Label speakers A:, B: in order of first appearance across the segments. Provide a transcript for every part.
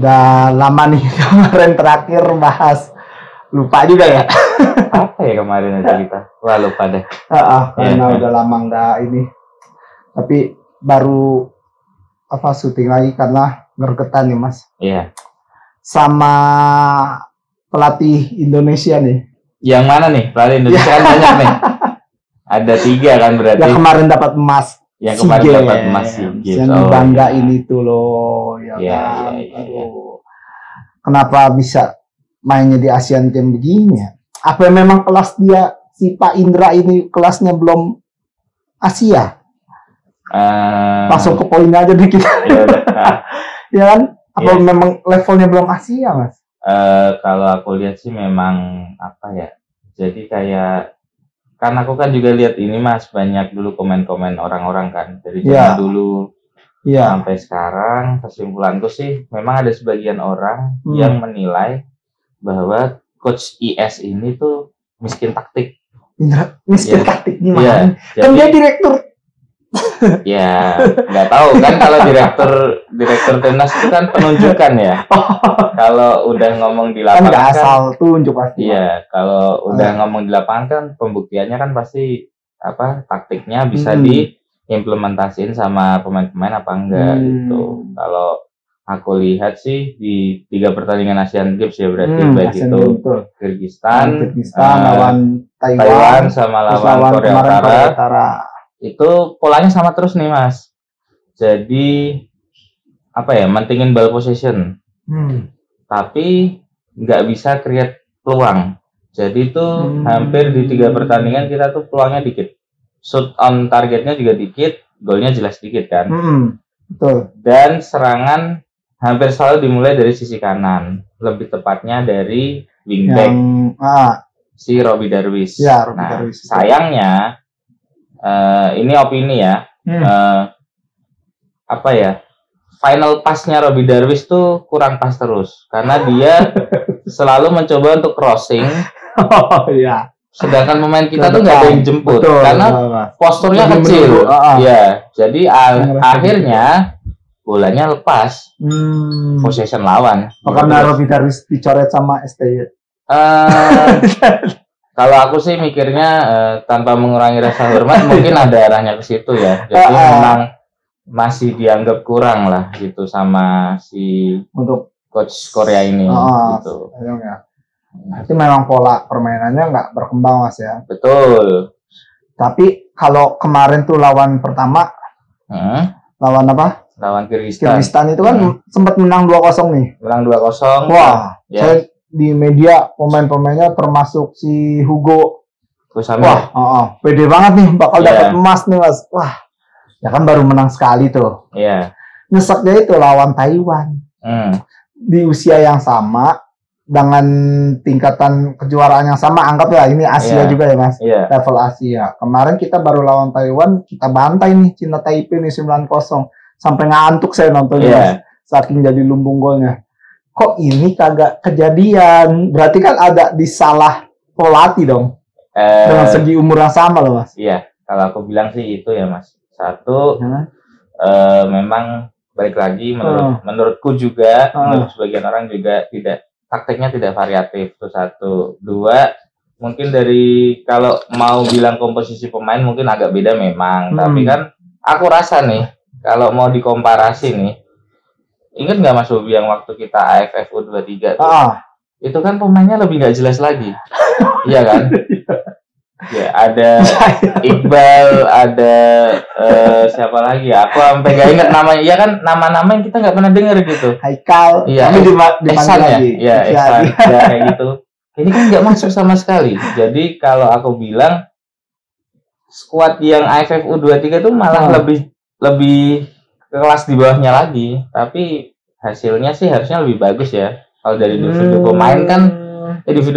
A: Udah lama nih kemarin terakhir bahas, lupa juga ya.
B: Apa ya kemarin aja kita? Wah, lupa deh.
A: Karena udah lama nggak ini. Tapi baru syuting lagi karena gergetan nih Mas.
B: Iya.
A: Sama pelatih Indonesia nih.
B: Yang mana nih? Pelatih Indonesia kan banyak nih. Ada 3 kan berarti.
A: Yang kemarin dapat emas.
B: Yang kemarin dapat emas SEA Games.
A: Yang dibanggain itu loh, ya kan. Aduh. Kenapa bisa mainnya di Asian Games begini ya? Apa memang kelas dia si Pak Indra ini kelasnya belum Asia? Langsung ke poin aja dikit. Ya kan? Apa memang levelnya belum Asia, Mas?
B: Kalau aku lihat sih memang apa ya? Jadi kayak kan aku kan juga lihat ini Mas, banyak dulu komen-komen orang-orang kan dari zaman dulu sampai sekarang. Kesimpulanku sih memang ada sebagian orang yang menilai bahwa coach IS ini tuh miskin taktik.
A: Miskin taktik gimana?
B: Ya,
A: kan dia direktur.
B: Ya, nggak tahu kan kalau direktur timnas itu kan penunjukan ya. Kalau udah ngomong di lapangan
A: kan asal tunjuk pasti.
B: Iya, kalau udah ngomong di lapangan kan pembuktiannya kan pasti taktiknya bisa diimplementasiin sama pemain-pemain apa enggak gitu. Kalau aku lihat sih di 3 pertandingan Asian Games ya berarti baik itu Kyrgyzstan
A: lawan
B: Taiwan sama lawan Korea Utara. Itu polanya sama terus nih Mas. Jadi mentingin ball possession. Tapi nggak bisa create peluang. Jadi itu hampir di 3 pertandingan kita tuh peluangnya dikit. Shoot on targetnya juga dikit, golnya jelas dikit kan.
A: Betul.
B: Dan serangan hampir selalu dimulai dari sisi kanan. Lebih tepatnya dari wingback si Robbie Darwish.
A: Ya, Robbie Darwish.
B: Sayangnya ini opini ya, final pass-nya Robbie Darwish tuh kurang pas terus karena dia selalu mencoba untuk crossing. Sedangkan pemain kita tuh nggak ada yang jemput karena posturnya kecil. Jadi akhirnya bolanya lepas, possession lawan.
A: Karena Robbie Darwish dicoret sama STY.
B: Kalau aku sih mikirnya tanpa mengurangi rasa hormat mungkin ada arahnya ke situ ya. Jadi memang masih dianggap kurang lah gitu sama si
A: untuk
B: coach Korea ini gitu.
A: Berarti memang pola permainannya nggak berkembang Mas ya.
B: Betul.
A: Tapi kalau kemarin tuh lawan pertama lawan apa?
B: Lawan Kyrgyzstan
A: itu kan sempat menang 2-0 nih.
B: Menang 2-0.
A: Wah, saya di media pemain-pemainnya termasuk si Hugo. Pede banget nih bakal dapat emas nih Mas. Wah, ya kan baru menang sekali tuh. Nyeseknya itu lawan Taiwan. Di usia yang sama dengan tingkatan kejuaraan yang sama, anggaplah ini Asia juga ya Mas. Level Asia. Kemarin kita baru lawan Taiwan, kita bantai nih Cina Taipei nih 9-0. Sampai ngantuk saya nontonnya Mas. Saking jadi lumbung golnya. Kok ini kagak kejadian? Berarti kan ada disalah pelatih dong. Dengan segi umur yang sama loh Mas.
B: Iya, kalau aku bilang sih itu ya Mas. Satu, memang balik lagi menurutku juga, menurut sebagian orang juga taktiknya tidak variatif. Itu satu. 2, mungkin dari kalau mau bilang komposisi pemain mungkin agak beda memang. Tapi kan aku rasa nih, kalau mau dikomparasi nih, ingat nggak Mas Bobi yang waktu kita AFF U23 tuh? Itu kan pemainnya lebih nggak jelas lagi. Iya kan? Ya, ada Iqbal, ada siapa lagi ya? Aku sampai nggak ingat namanya. Iya kan, nama-nama yang kita nggak pernah dengar gitu.
A: Haikal.
B: Iya. Ihsan ya? Iya, Ihsan. Ya, kayak gitu. Ini kan nggak masuk sama sekali. Jadi kalau aku bilang skuad yang AFF U23 tuh malah lebih kelas di bawahnya lagi, tapi hasilnya sih harusnya lebih bagus ya. Kalau dari individu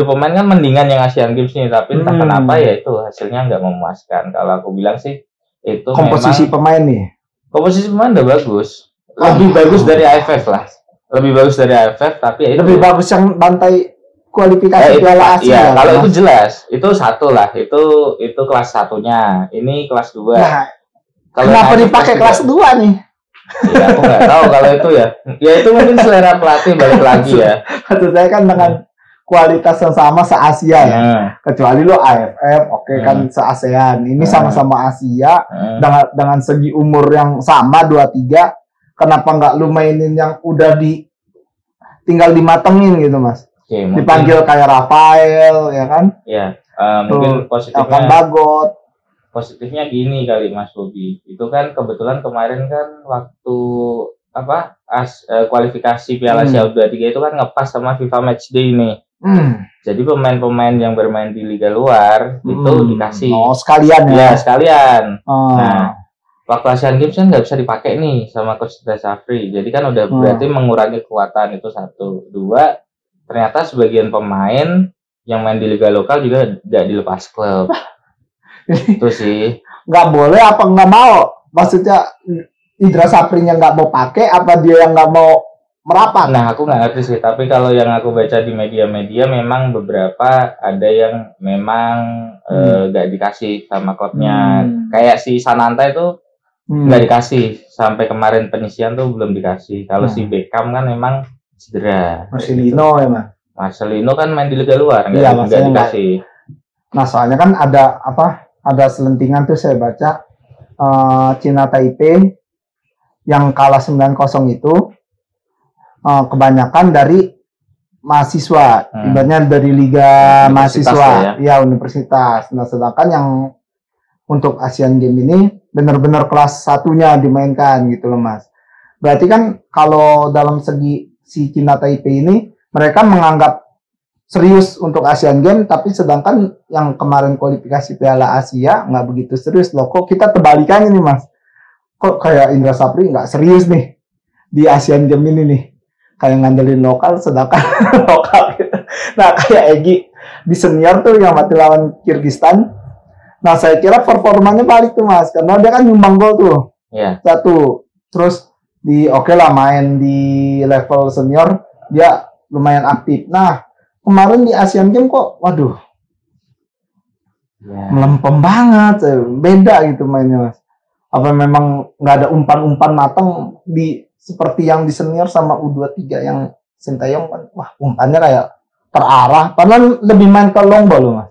B: pemain kan mendingan yang Asian Games ini, tapi entah kenapa ya itu hasilnya nggak memuaskan. Kalau aku bilang sih itu
A: komposisi pemain nih.
B: Komposisi pemain udah bagus, lebih bagus dari AFF lah, lebih bagus dari AFF, tapi ya itu
A: lebih bagus yang bantai kualifikasi Piala Asia.
B: Iya, kalau itu jelas, itu satu lah, itu kelas satunya, ini kelas 2.
A: Nah, kenapa dipakai kelas 2 nih?
B: Ya aku nggak tahu kalau itu ya. Ya itu mungkin selera pelatih balik lagi ya.
A: Maksud saya kan dengan kualitas yang sama se-Asia ya. Kecuali lo AFF, oke kan se-ASEAN. Ini sama-sama Asia dengan segi umur yang sama 23. Kenapa nggak lu mainin yang udah tinggal dimatengin gitu, Mas? Oke, dipanggil kayak Rafael ya kan?
B: Iya. Mungkin positifnya
A: Bagot.
B: Positifnya gini kali Mas Bobi. Itu kan kebetulan kemarin kan waktu kualifikasi Piala Asia U23 itu kan ngepas sama FIFA Matchday ini. Jadi pemain-pemain yang bermain di liga luar itu dikasih.
A: Oh, sekalian ya?
B: Ya, sekalian. Nah, waktu Asian Games kan nggak bisa dipakai nih sama Coach Indra Safri. Jadi kan udah berarti mengurangi kekuatan itu 1. 2, ternyata sebagian pemain yang main di liga lokal juga nggak dilepas klub. Itu sih.
A: Nggak boleh apa nggak mau? Maksudnya Indra Safrinya nggak mau pakai, apa dia yang nggak mau merapat?
B: Nah, aku nggak ngerti sih. Tapi kalau yang aku baca di media-media, memang beberapa ada yang memang nggak dikasih sama klubnya. Kayak si Sananta itu nggak dikasih. Sampai kemarin penyisian tuh belum dikasih. Kalau si Beckham kan memang cedera.
A: Marcelino gitu. Emang.
B: Marcelino kan main di liga luar, nggak dikasih.
A: Nah, soalnya kan ada selentingan tuh saya baca Cina Taipei yang kalah 9-0 itu kebanyakan dari mahasiswa, ibaratnya dari liga mahasiswa, ya universitas. Nah, sedangkan yang untuk Asian Games ini benar-benar kelas 1-nya dimainkan gitu loh, Mas. Berarti kan kalau dalam segi si Cina Taipei ini mereka menganggap serius untuk Asian Games, tapi sedangkan yang kemarin kualifikasi Piala Asia nggak begitu serius loh. Kok kita terbalikannya nih, Mas? Kok kayak Indra Safri nggak serius nih di Asian Games ini nih? Kayak ngandelin lokal, sedangkan lokal gitu. Nah, kayak Egy di senior tuh yang mati lawan Kyrgyzstan. Nah, saya kira performanya balik tuh, Mas, karena dia kan nyumbang gol tuh.
B: Iya.
A: 1. Terus main di level senior dia lumayan aktif. Nah, kemarin di Asian Games kok, waduh, melempem banget, beda gitu mainnya, Mas. Apa memang nggak ada umpan-umpan matang seperti yang di senior sama U23 yang Sintayong kan, wah umpannya kayak terarah, padahal lebih main ke long ball loh, Mas.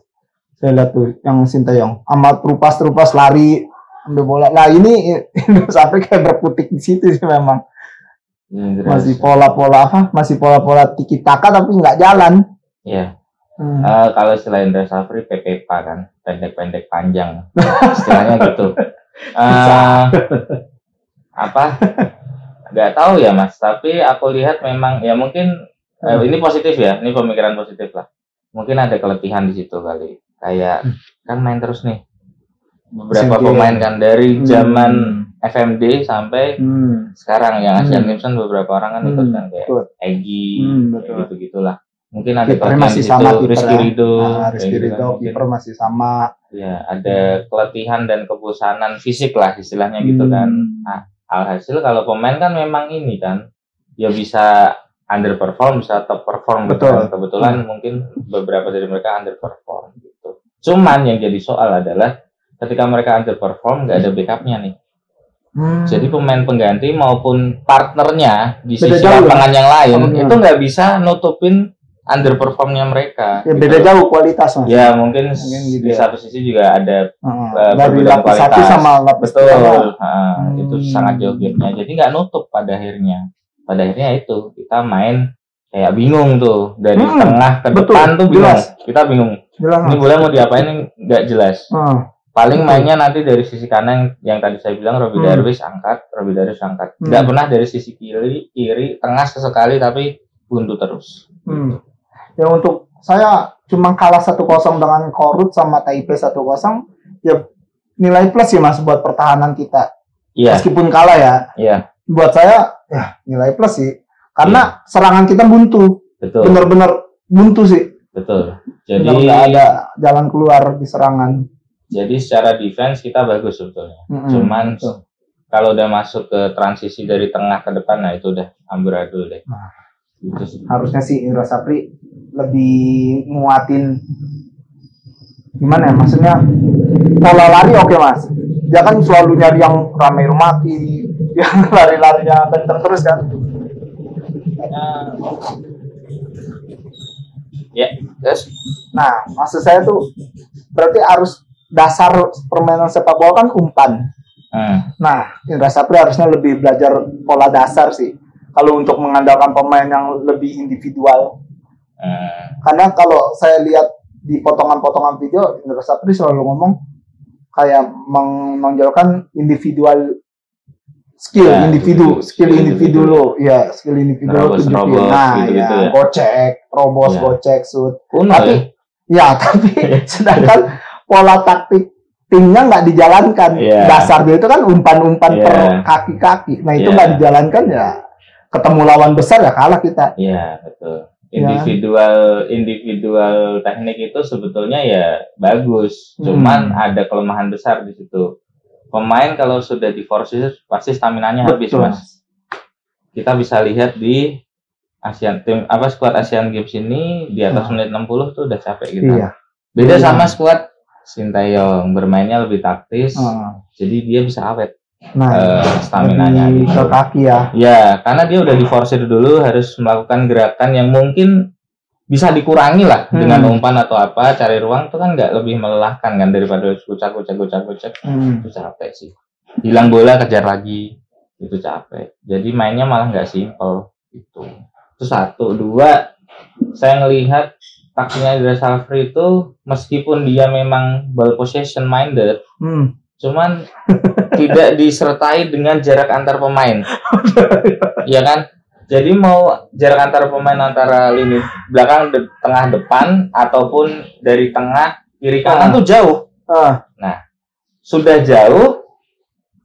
A: Saya lihat tuh yang Sintayong, amat terupas lari ambil bola. Nah ini sampai kayak berkutik di situ sih memang. Masih pola-pola tiki taka tapi nggak jalan.
B: Iya. Kalau selain Indra Safri, PPPA kan, pendek-pendek panjang, istilahnya gitu. Nggak tahu ya, Mas. Tapi aku lihat memang ya mungkin ini positif ya, ini pemikiran positif lah. Mungkin ada keletihan di situ kali. Kayak kan main terus nih. Beberapa pemain kan dari zaman FMD sampai sekarang yang Asian Games kan beberapa orang kan ikut kan kayak Egy, gitu-gitulah. Mungkin ada
A: masih sama
B: Rizky Ridho,
A: kiper masih sama.
B: Ya, ada keletihan dan kebosanan fisik lah istilahnya gitu kan. Nah, alhasil kalau pemain kan memang ini kan ya bisa underperform, bisa top perform.
A: Betul.
B: Kebetulan mungkin beberapa dari mereka underperform gitu. Cuman yang jadi soal adalah ketika mereka underperform nggak ada backupnya nih. Jadi pemain pengganti maupun partnernya di sisi lapangan yang lain itu nggak bisa nutupin underperformnya mereka.
A: Ya, beda jauh kualitas, Mas.
B: Ya mungkin di satu sisi juga ada
A: perbedaan kualitas sama lapis.
B: Betul. Itu sangat jauh gapnya. Jadi nggak nutup pada akhirnya. Pada akhirnya itu kita main kayak bingung tuh dari tengah ke depan tuh bingung. Kita bingung. Ini bola mau diapain nggak jelas. Paling mainnya nanti dari sisi kanan yang tadi saya bilang Robby Darwish angkat. Nggak pernah dari sisi kiri, tengah sesekali tapi buntu terus.
A: Ya untuk saya cuma kalah 1-0 dengan Korut sama Taipei 1-0 ya nilai plus ya, Mas, buat pertahanan kita.
B: Iya.
A: Meskipun kalah ya.
B: Iya.
A: Buat saya ya nilai plus sih. Karena serangan kita buntu.
B: Betul.
A: Benar-benar buntu sih.
B: Betul. Jadi
A: nggak ada jalan keluar di serangan.
B: Jadi secara defense kita bagus sebetulnya. Cuman kalau udah masuk ke transisi dari tengah ke depan, nah itu udah amburadul deh. Gitu.
A: Harusnya sih Indra Safri lebih nguatin gimana ya, maksudnya pola lari oke, Mas. Dia kan selalu nyari yang ramai rumati, yang lari-larinya kenceng terus kan.
B: Ya, terus.
A: Nah, maksud saya tuh berarti harus dasar permainan sepak bola kan umpan. Nah, Indra Sapri harusnya lebih belajar pola dasar sih. Kalau untuk mengandalkan pemain yang lebih individual. Karena kalau saya lihat di potongan-potongan video, Indra Sapri selalu ngomong kayak menonjolkan individual skill ya, skill individu lo, ya skill individu lo tunjukin. Nah, gitu, ya, gocek, robos, gocek, shoot. Tapi sedangkan pola taktik timnya nggak dijalankan. Dasar dia itu kan umpan-umpan per kaki-kaki. Nah, itu nggak dijalankan ya ketemu lawan besar ya kalah kita.
B: Iya, betul. Individual teknik itu sebetulnya ya bagus, cuman ada kelemahan besar di situ. Pemain kalau sudah diforsir pasti staminanya habis, Mas. Kita bisa lihat di skuad Asian Games ini di atas menit 60 tuh udah capek gitu. Beda sama skuad Sintayong, bermainnya lebih taktis. Jadi dia bisa awet. Staminanya
A: gitu. Ke kaki ya.
B: Ya, karena dia udah diforsir dulu harus melakukan gerakan yang mungkin bisa dikurangi lah dengan umpan atau apa, cari ruang tuh kan nggak lebih melelahkan kan daripada kucak itu capek sih. Hilang bola kejar lagi itu capek. Jadi mainnya malah nggak simpel gitu. Itu 1, 2 saya ngelihat taktiknya Indra Sapri itu meskipun dia memang ball possession minded, cuman tidak disertai dengan jarak antar pemain. Ya kan? Jadi mau jarak antara pemain antara lini belakang, tengah, depan ataupun dari tengah kiri kanan tuh jauh. Nah, sudah jauh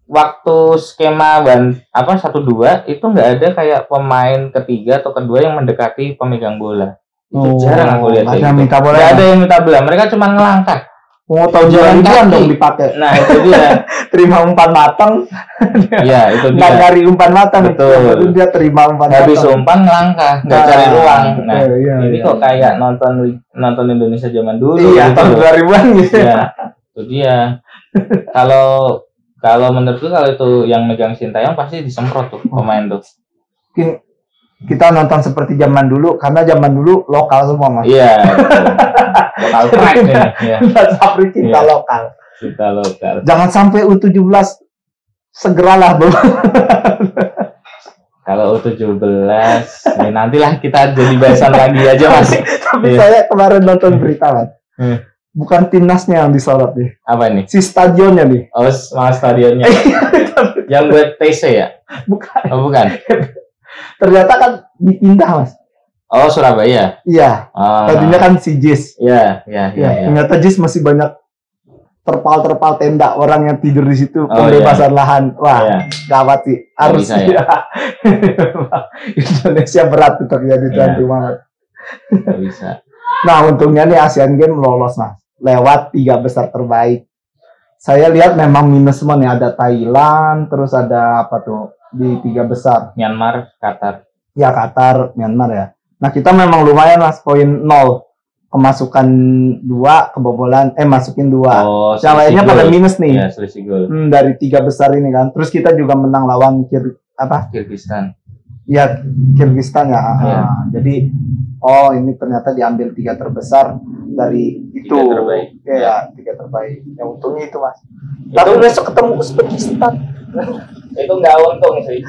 B: waktu skema 1-2 itu nggak ada kayak pemain ketiga atau kedua yang mendekati pemegang bola. Itu jarang aku lihat. Nggak ada yang minta bola, mereka cuma ngelangkah.
A: Tahu jalan dong dipakai.
B: Nah, itu dia.
A: Terima umpan matang.
B: Ya, itu dia.
A: Nggak cari umpan matang.
B: Betul.
A: Dia terima umpan matang.
B: Habis umpan ngelangkah, nggak cari ruang. Nah, ini kok kayak nonton Indonesia zaman dulu.
A: Iya, tahun 2000-an gitu.
B: Ya, itu dia. Kalau menurutku kalau itu yang megang Sintayong pasti disemprot tuh pemain tuh.
A: Mungkin kita nonton seperti zaman dulu, karena zaman dulu lokal semua, Mas.
B: Iya. Lokal pride ya.
A: Sapri kita lokal.
B: Kita lokal.
A: Jangan sampai U17 segeralah, Bro.
B: Kalau U17 ya nantilah kita jadi bahasan lagi aja, Mas.
A: Tapi saya kemarin nonton berita, Mas. Bukan timnasnya yang disorot nih.
B: Apa nih?
A: Si stadionnya nih.
B: Oh, stadionnya. Yang buat TC ya?
A: Bukan.
B: Oh, bukan.
A: Ternyata kan dipindah, Mas.
B: Oh, Surabaya.
A: Iya. Tadinya kan si JIS.
B: Iya.
A: Ternyata JIS masih banyak terpal tenda orang yang tidur di situ, pembebasan lahan. Wah, gawat sih. Harus ya. Indonesia berat untuk jadi tuan rumah.
B: Nggak bisa.
A: Nah, untungnya nih Asian Games lolos, Mas. Lewat 3 besar terbaik. Saya lihat memang minus semua nih. Ada Thailand, terus ada apa tuh? Di 3 besar.
B: Myanmar, Qatar.
A: Ya, Qatar, Myanmar ya. Nah, kita memang lumayan, Mas, poin 0. Kemasukan 2, kebobolan, masukin 2. Yang lainnya pada minus nih.
B: Ya, selisih gol.
A: Dari 3 besar ini kan. Terus kita juga menang lawan
B: Kirgistan.
A: Ya, Kirgistan ya. Jadi, ini ternyata diambil 3 terbesar dari itu.
B: 3 terbaik.
A: Ya, 3 terbaik. Ya, untungnya itu, Mas. Tapi besok ketemu Uzbekistan.
B: Itu nggak untung sih.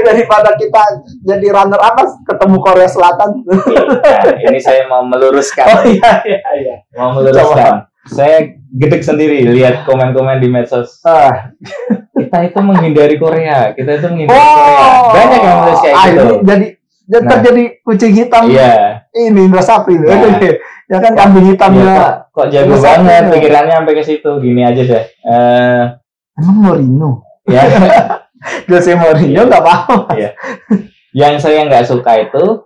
A: Daripada kita jadi runner up, ketemu Korea Selatan.
B: Ini saya mau meluruskan.
A: Oh iya.
B: Mau meluruskan. Saya gedek sendiri lihat komen-komen di medsos. Kita itu menghindari Korea. Korea. Banyak yang nulis kayak gitu.
A: Jadi terjadi kucing hitam.
B: Iya.
A: Ini Indra Sapri. Ya kan kambing hitamnya.
B: Kok jago banget pikirannya sampai ke situ. Gini aja deh.
A: Emang Mourinho?
B: Ya.
A: Jose Mourinho nggak apa-apa.
B: Ya. Yang saya nggak suka itu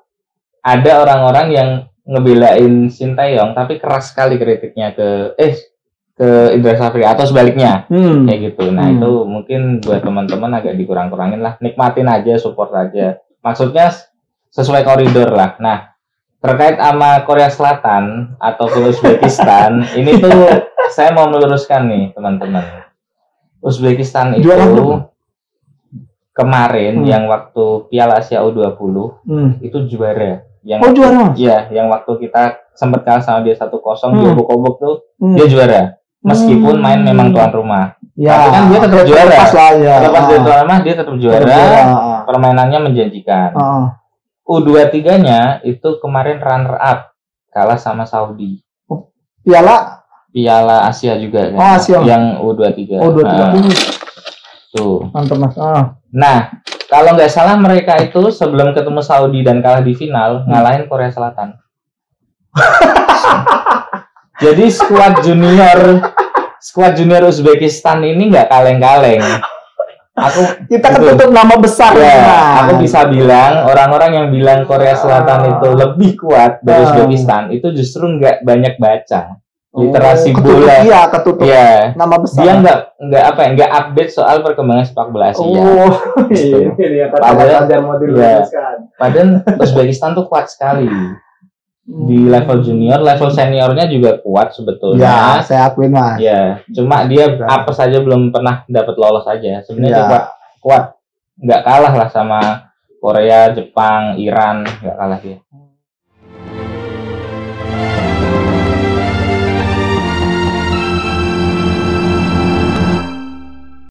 B: ada orang-orang yang ngebelain Sintayong tapi keras sekali kritiknya ke Indra Sapri atau sebaliknya kayak gitu. Nah itu mungkin buat teman-teman agak dikurang-kurangin lah. Nikmatin aja, support aja. Maksudnya sesuai koridor lah. Nah terkait sama Korea Selatan atau Uzbekistan ini tuh saya mau meluruskan nih teman-teman. Uzbekistan itu kemarin yang waktu Piala Asia U20 itu juara. Yang
A: juara.
B: Iya, yang waktu kita sempat kalah sama dia 1-0 di obok-obok tuh dia juara. Meskipun main memang tuan rumah.
A: Ya,
B: tapi kan dia tetap juara. Terlepas dari tuan rumah dia tetap juara. Permainannya menjanjikan. U23-nya itu kemarin runner up, kalah sama Saudi. Piala Asia juga kan.
A: Asia.
B: Yang U23. Tuh.
A: Mantap Mas.
B: Nah, kalau nggak salah mereka itu sebelum ketemu Saudi dan kalah di final, ngalahin Korea Selatan. Jadi skuad junior Uzbekistan ini nggak kaleng-kaleng.
A: Kita ketutup nama besar
B: ya. Aku bisa bilang orang-orang yang bilang Korea Selatan itu lebih kuat dari Uzbekistan itu justru nggak banyak baca literasi bola.
A: Iya, ketutup nama besar. Dia
B: nggak update soal perkembangan sepak bola Asia.
A: Gitu.
B: Padahal Uzbekistan tuh kuat sekali. Di level junior, level seniornya juga kuat sebetulnya.
A: Ya, saya akuin Mas.
B: Ya, cuma dia apa saja belum pernah dapat lolos aja. Sebenarnya kuat. Nggak kalah lah sama Korea, Jepang, Iran, nggak kalah dia.